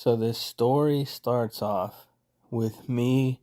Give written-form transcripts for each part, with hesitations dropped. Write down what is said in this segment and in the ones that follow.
So this story starts off with me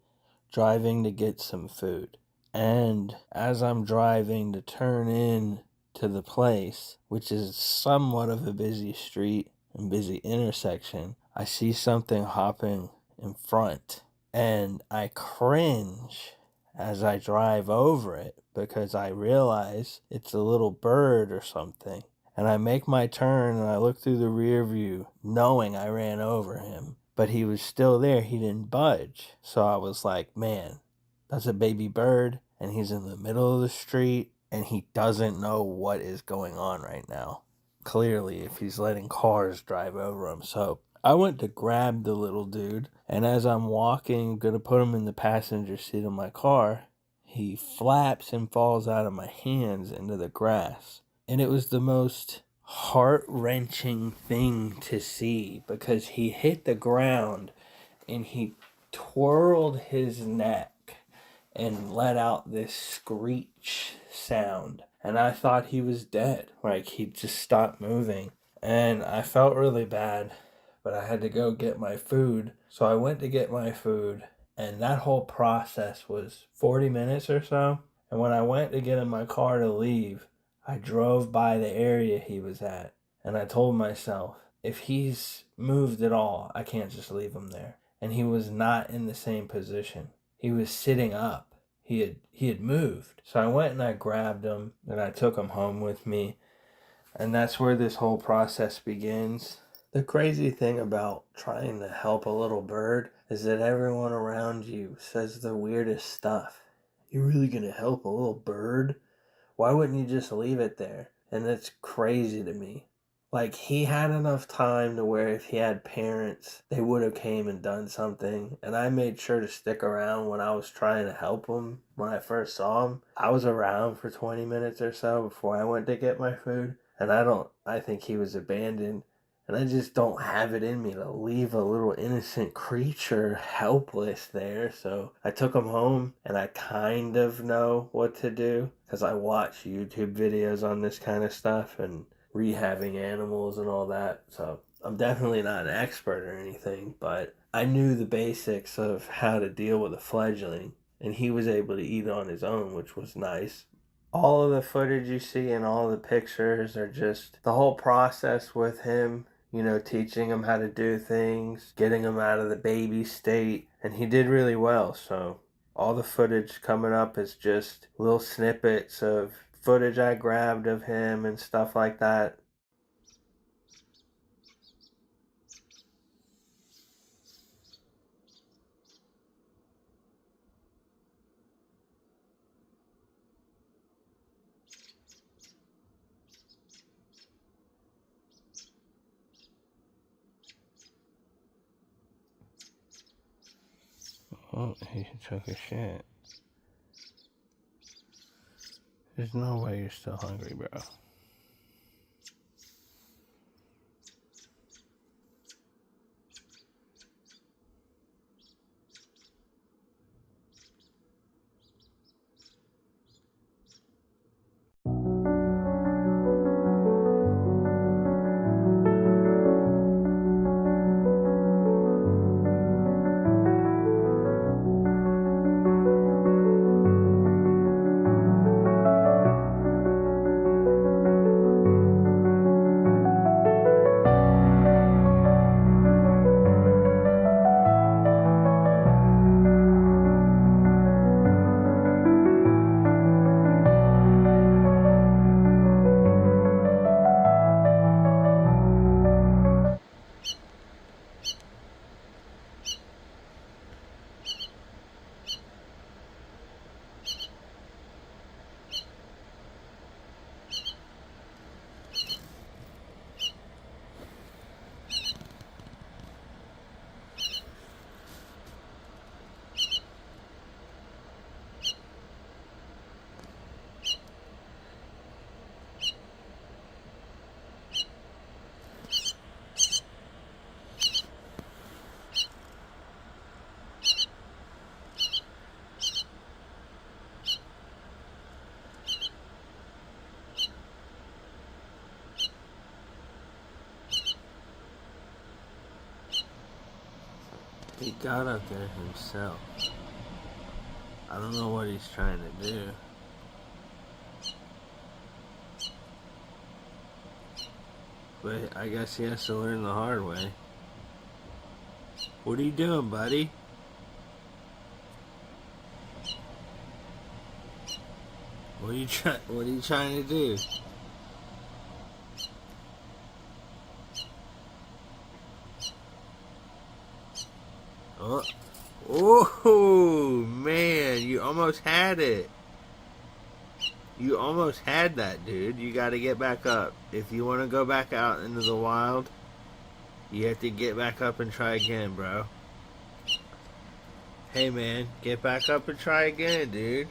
driving to get some food. And as I'm driving to turn in to the place, which is somewhat of a busy street and busy intersection, I see something hopping in front. And I cringe as I drive over it because I realize it's a little bird or something. And I make my turn and I look through the rear view knowing I ran over him. But he was still there. He didn't budge. So I was like, man, that's a baby bird and he's in the middle of the street and he doesn't know what is going on right now. Clearly, if he's letting cars drive over him. So I went to grab the little dude, and as I'm walking, gonna put him in the passenger seat of my car, he flaps and falls out of my hands into the grass. And it was the most heart-wrenching thing to see because he hit the ground and he twirled his neck and let out this screech sound. And I thought he was dead. Like, he just stopped moving. And I felt really bad, but I had to go get my food. So I went to get my food, and that whole process was 40 minutes or so. And when I went to get in my car to leave, I drove by the area he was at, and I told myself, if he's moved at all, I can't just leave him there. And he was not in the same position. He was sitting up. He had moved. So I went and I grabbed him, and I took him home with me. And that's where this whole process begins. The crazy thing about trying to help a little bird is that everyone around you says the weirdest stuff. You're really gonna help a little bird? Why wouldn't you just leave it there? And it's crazy to me. Like, he had enough time to where if he had parents, they would have came and done something. And I made sure to stick around when I was trying to help him when I first saw him. I was around for 20 minutes or so before I went to get my food. And I think he was abandoned. And I just don't have it in me to leave a little innocent creature helpless there. So I took him home, and I kind of know what to do because I watch YouTube videos on this kind of stuff and rehabbing animals and all that. So I'm definitely not an expert or anything, but I knew the basics of how to deal with a fledgling, and he was able to eat on his own, which was nice. All of the footage you see and all the pictures are just the whole process with him, teaching him how to do things, getting him out of the baby state, and he did really well. So all the footage coming up is just little snippets of footage I grabbed of him and stuff like that. Oh, he took a shit. There's no way you're still hungry, bro. He got up there himself. I don't know what he's trying to do. But I guess he has to learn the hard way. What are you doing, buddy? What are you trying to do? Oh, oh man, you almost had it. You almost had that, dude. You got to get back up. If you want to go back out into the wild, you have to get back up and try again, bro. Hey, man, get back up and try again, dude.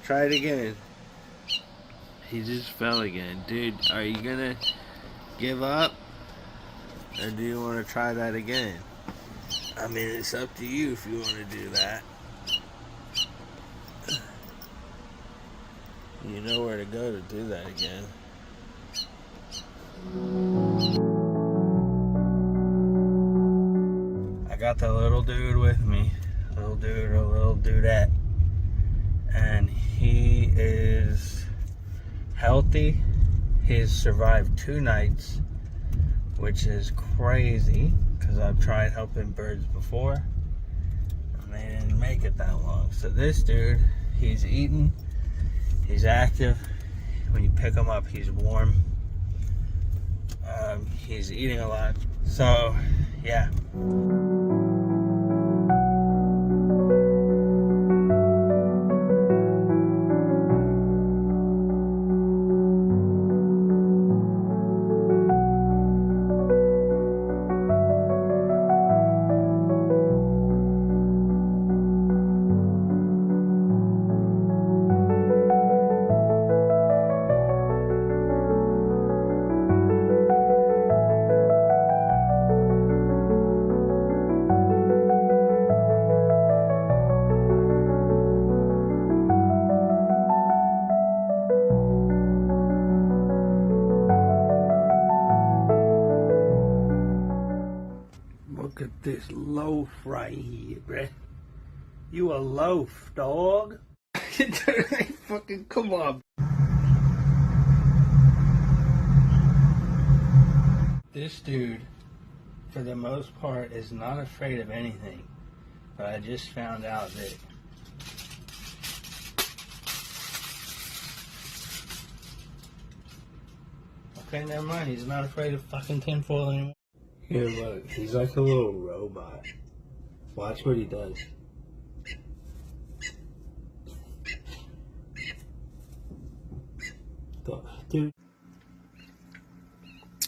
Try it again. He just fell again. Dude, are you gonna give up? Or do you want to try that again? I mean, it's up to you if you want to do that. You know where to go to do that again. I got the little dude with me. Little dude or little dudette. And he is healthy. He's survived 2 nights, which is crazy because I've tried helping birds before and they didn't make it that long. So this dude, he's eating, he's active. When you pick him up, he's warm. He's eating a lot. So, yeah. Look at this loaf right here, bruh. You a loaf, dog. Fucking come on. This dude, for the most part, is not afraid of anything. But I just found out that okay, never mind. He's not afraid of fucking tinfoil anymore. Here, look. He's like a little robot. Watch what he does. Dude.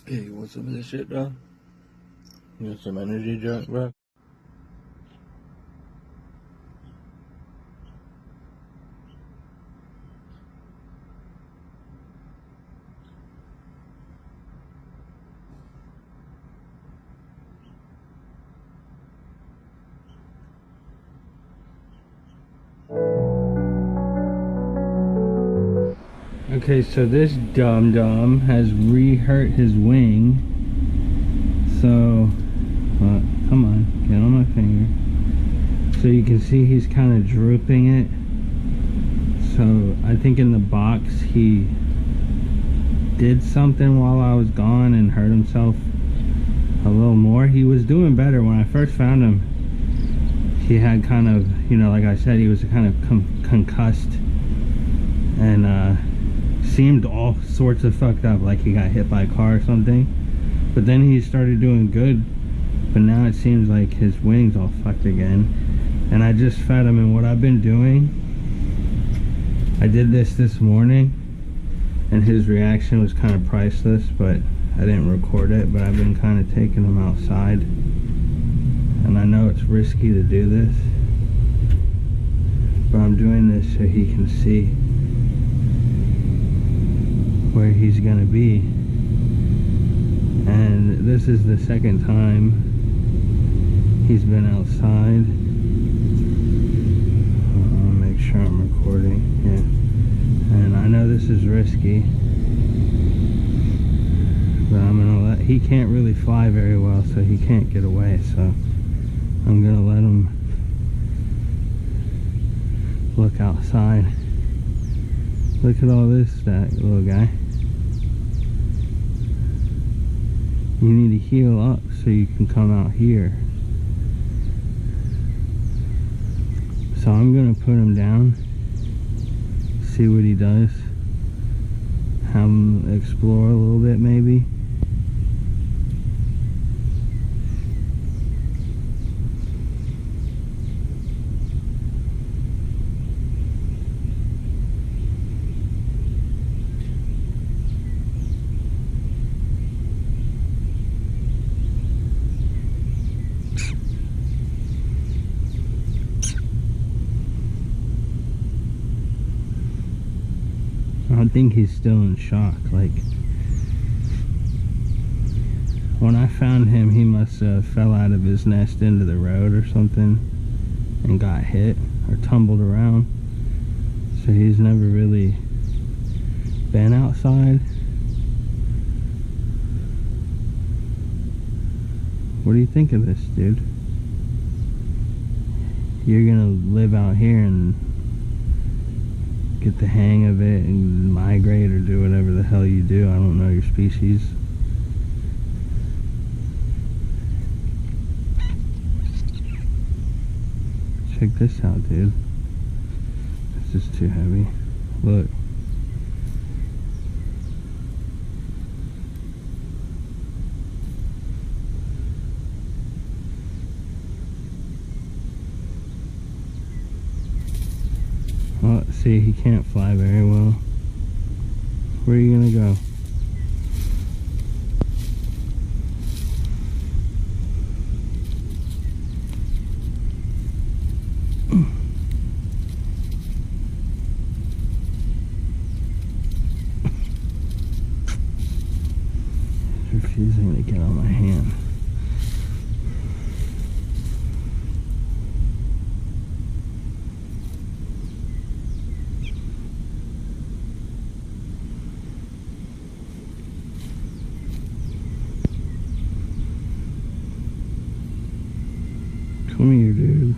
Hey, you want some of this shit, dog? You want some energy drink, bro? Okay, so this dum-dum has re-hurt his wing. So, come on, get on my finger. So you can see he's kind of drooping it. So I think in the box he did something while I was gone and hurt himself a little more. He was doing better when I first found him. He had kind of, you know, like I said, he was kind of concussed and seemed all sorts of fucked up, like he got hit by a car or something. But then he started doing good, but now it seems like his wing's all fucked again. And I just fed him, and what I've been doing, I did this morning, and his reaction was kind of priceless, but I didn't record it. But I've been kind of taking him outside, and I know it's risky to do this, but I'm doing this so he can see where he's gonna be. And this is the second time he's been outside. I'll make sure I'm recording. Yeah. And I know this is risky, but I'm gonna let, he can't really fly very well, so he can't get away, so I'm gonna let him look outside. Look at all this stack, little guy. You need to heal up so you can come out here. So I'm gonna put him down, see what he does, have him explore a little bit maybe. I think he's still in shock. Like, when I found him, he must have fell out of his nest into the road or something and got hit or tumbled around. So he's never really been outside. What do you think of this, dude? You're gonna live out here and get the hang of it and migrate or do whatever the hell you do. I don't know your species. Check this out, dude. This is too heavy. Look. Oh, see, he can't fly very well. Where are you gonna go? He's refusing to get on my hand. Come here, dude.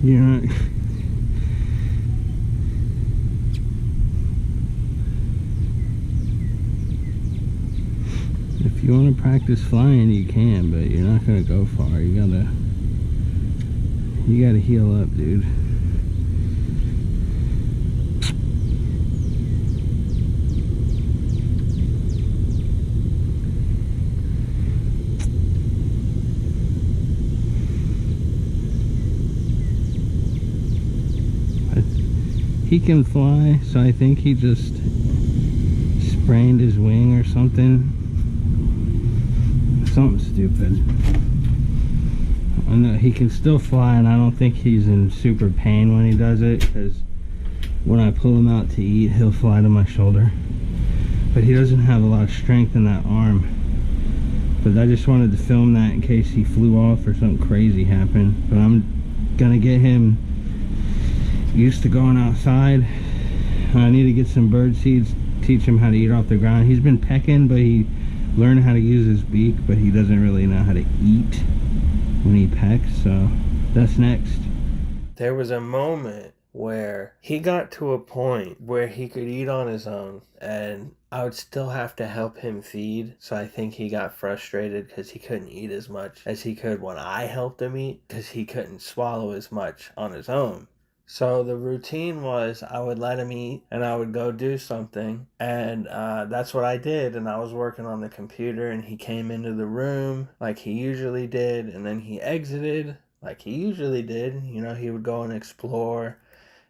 You're not... If you want to practice flying, you can, but you're not going to go far. You gotta heal up, dude. He can fly, so I think he just sprained his wing or something. Something stupid. I know he can still fly, and I don't think he's in super pain when he does it, because when I pull him out to eat, he'll fly to my shoulder. But he doesn't have a lot of strength in that arm. But I just wanted to film that in case he flew off or something crazy happened. But I'm gonna get him used to going outside. I need to get some bird seeds, teach him how to eat off the ground. He's been pecking, but he learned how to use his beak, but he doesn't really know how to eat when he pecks, so that's next. There was a moment where he got to a point where he could eat on his own, and I would still have to help him feed. So I think he got frustrated because he couldn't eat as much as he could when I helped him eat, because he couldn't swallow as much on his own. So the routine was I would let him eat and I would go do something, and that's what I did. And I was working on the computer, and he came into the room like he usually did, and then he exited like he usually did. You know, he would go and explore,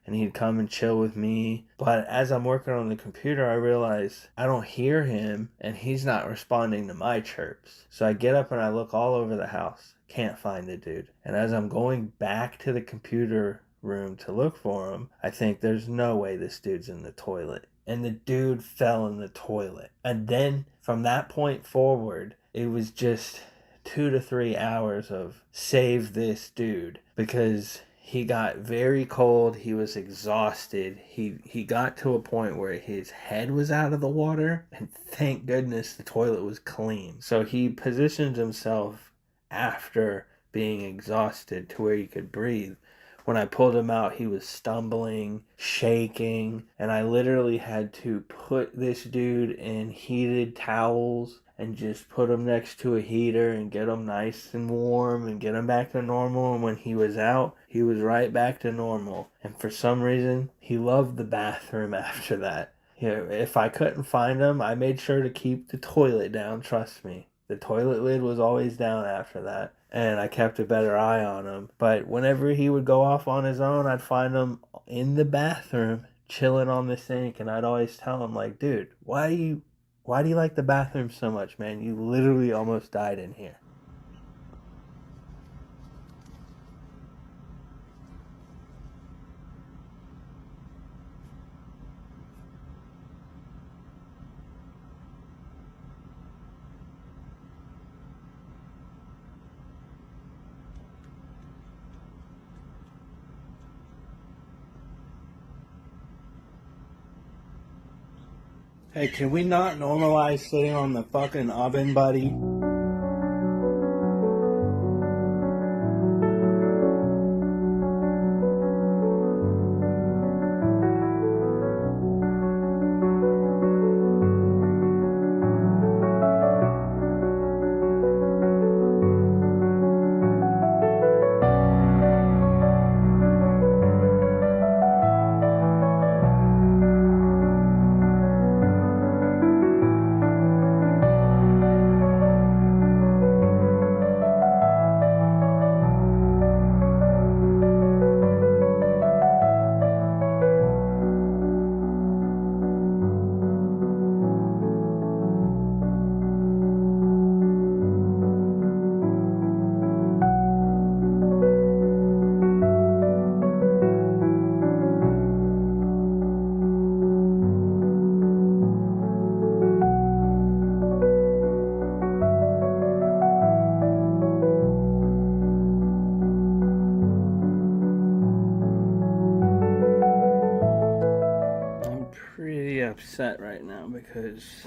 and he'd come and chill with me. But as I'm working on the computer, I realize I don't hear him, and he's not responding to my chirps. So I get up and I look all over the house. Can't find the dude. And as I'm going back to the computer room to look for him, I think there's no way this dude's in the toilet. And the dude fell in the toilet. And then from that point forward, it was just 2 to 3 hours of save this dude, because he got very cold. He was exhausted. He got to a point where his head was out of the water, and thank goodness the toilet was clean. So he positioned himself after being exhausted to where he could breathe. When I pulled him out, he was stumbling, shaking, and I literally had to put this dude in heated towels and just put him next to a heater and get him nice and warm and get him back to normal. And when he was out, he was right back to normal. And for some reason, he loved the bathroom after that. If I couldn't find him, I made sure to keep the toilet down, trust me. The toilet lid was always down after that, and I kept a better eye on him. But whenever he would go off on his own, I'd find him in the bathroom chilling on the sink, and I'd always tell him, like, dude, why do you like the bathroom so much, man? You literally almost died in here. Hey, can we not normalize sitting on the fucking oven, buddy? Pretty upset right now because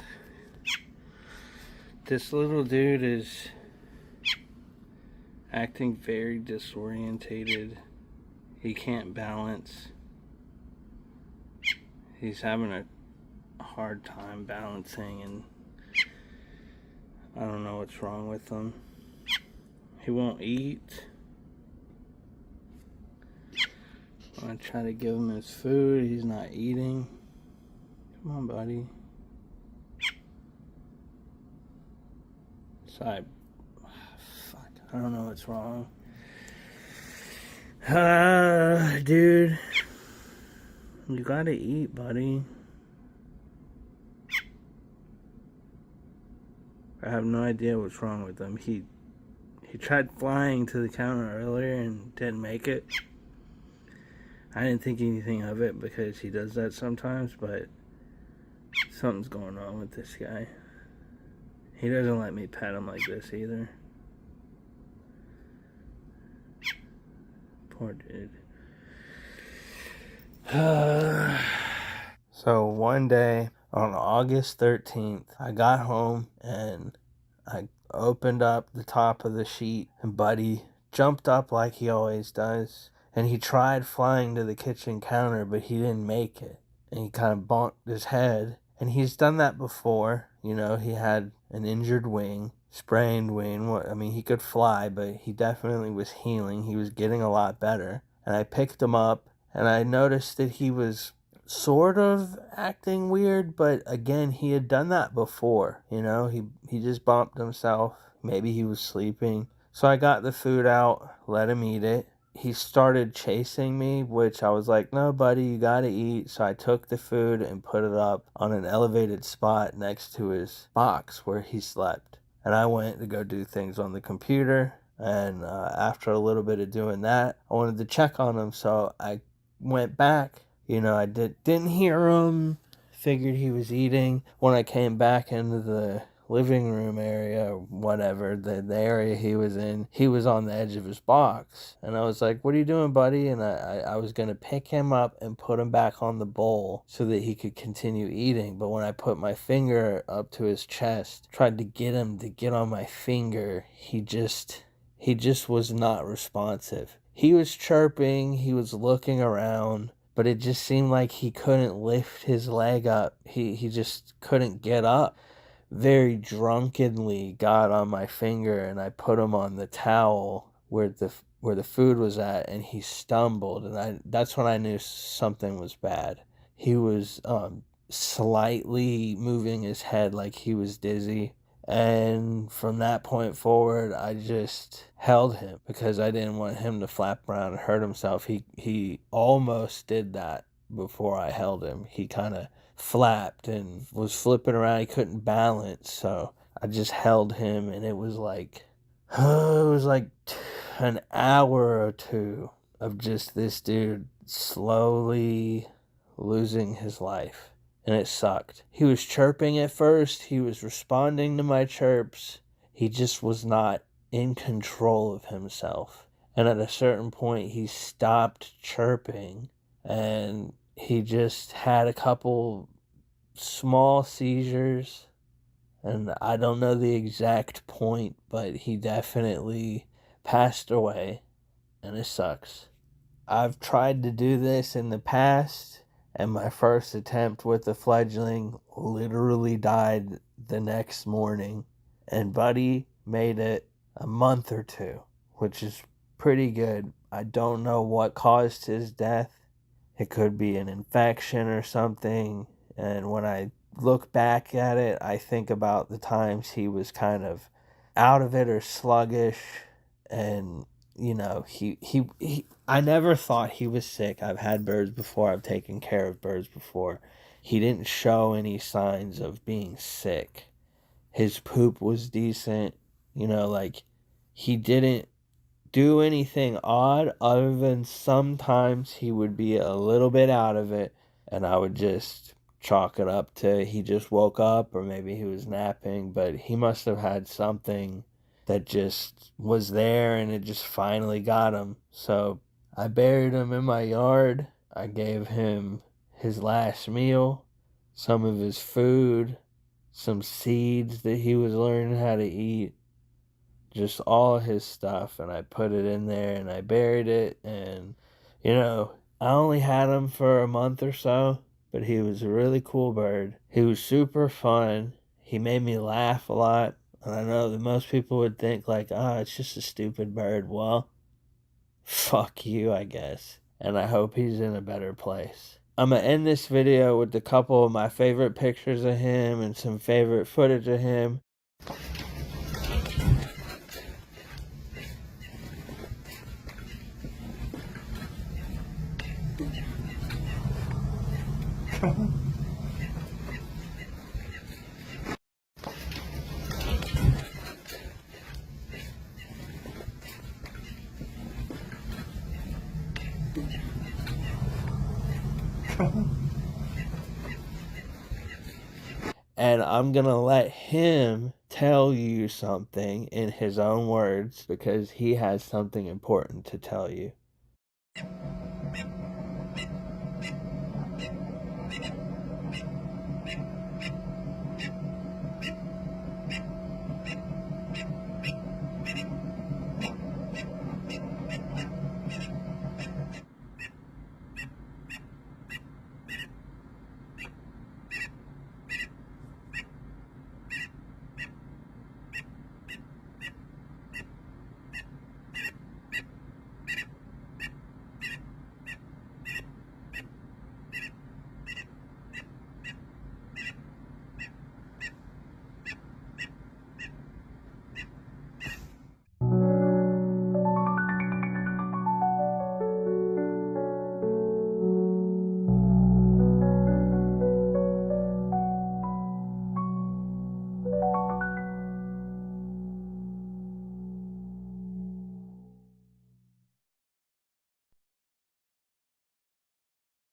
this little dude is acting very disorientated. He can't balance. He's having a hard time balancing, and I don't know what's wrong with him. He won't eat. I try to give him his food. He's not eating. Come on, buddy. Sorry. Fuck. I don't know what's wrong. Dude. You gotta eat, buddy. I have no idea what's wrong with him. He tried flying to the counter earlier and didn't make it. I didn't think anything of it because he does that sometimes, but something's going on with this guy. He doesn't let me pet him like this either. Poor dude. So one day on August 13th, I got home and I opened up the top of the sheet, and Buddy jumped up like he always does, and he tried flying to the kitchen counter, but he didn't make it, and he kind of bonked his head. And he's done that before. You know, he had an injured wing, sprained wing. I mean, he could fly, but he definitely was healing. He was getting a lot better. And I picked him up, and I noticed that he was sort of acting weird, but again, he had done that before. You know, he just bumped himself. Maybe he was sleeping. So I got the food out, let him eat it. He started chasing me, which I was like, no, buddy, you gotta eat. So I took the food and put it up on an elevated spot next to his box where he slept. And I went to go do things on the computer. And after a little bit of doing that, I wanted to check on him. So I went back. You know, didn't hear him. Figured he was eating. When I came back into the living room area or whatever, the area he was in, he was on the edge of his box. And I was like, what are you doing, buddy? And I was going to pick him up and put him back on the bowl so that he could continue eating. But when I put my finger up to his chest, tried to get him to get on my finger, he just was not responsive. He was chirping, he was looking around, but it just seemed like he couldn't lift his leg up. He just couldn't get up. Very drunkenly got on my finger, and I put him on the towel where the food was at, and he stumbled, and that's when I knew something was bad. He was slightly moving his head like he was dizzy. And from that point forward, I just held him because I didn't want him to flap around and hurt himself. He almost did that before I held him. He kind of flapped and was flipping around. He couldn't balance, so I just held him, and it was like an hour or two of just this dude slowly losing his life. And it sucked. He was chirping at first. He was responding to my chirps. He just was not in control of himself. And at a certain point, he stopped chirping. And he just had a couple small seizures. And I don't know the exact point, but he definitely passed away. And it sucks. I've tried to do this in the past, and my first attempt with the fledgling literally died the next morning. And Buddy made it a month or two, which is pretty good. I don't know what caused his death. It could be an infection or something. And when I look back at it, I think about the times he was kind of out of it or sluggish. And, you know, I never thought he was sick. I've had birds before. I've taken care of birds before. He didn't show any signs of being sick. His poop was decent. You know, like, he didn't do anything odd other than sometimes he would be a little bit out of it, and I would just chalk it up to he just woke up or maybe he was napping, but he must have had something that just was there and it just finally got him. So I buried him in my yard. I gave him his last meal, some of his food, some seeds that he was learning how to eat, just all his stuff, and I put it in there and I buried it. And, you know, I only had him for a month or so, but he was a really cool bird. He was super fun. He made me laugh a lot. And I know that most people would think like, oh, it's just a stupid bird. Well, fuck you, I guess. And I hope he's in a better place. I'm going to end this video with a couple of my favorite pictures of him and some favorite footage of him. And I'm going to let him tell you something in his own words because he has something important to tell you.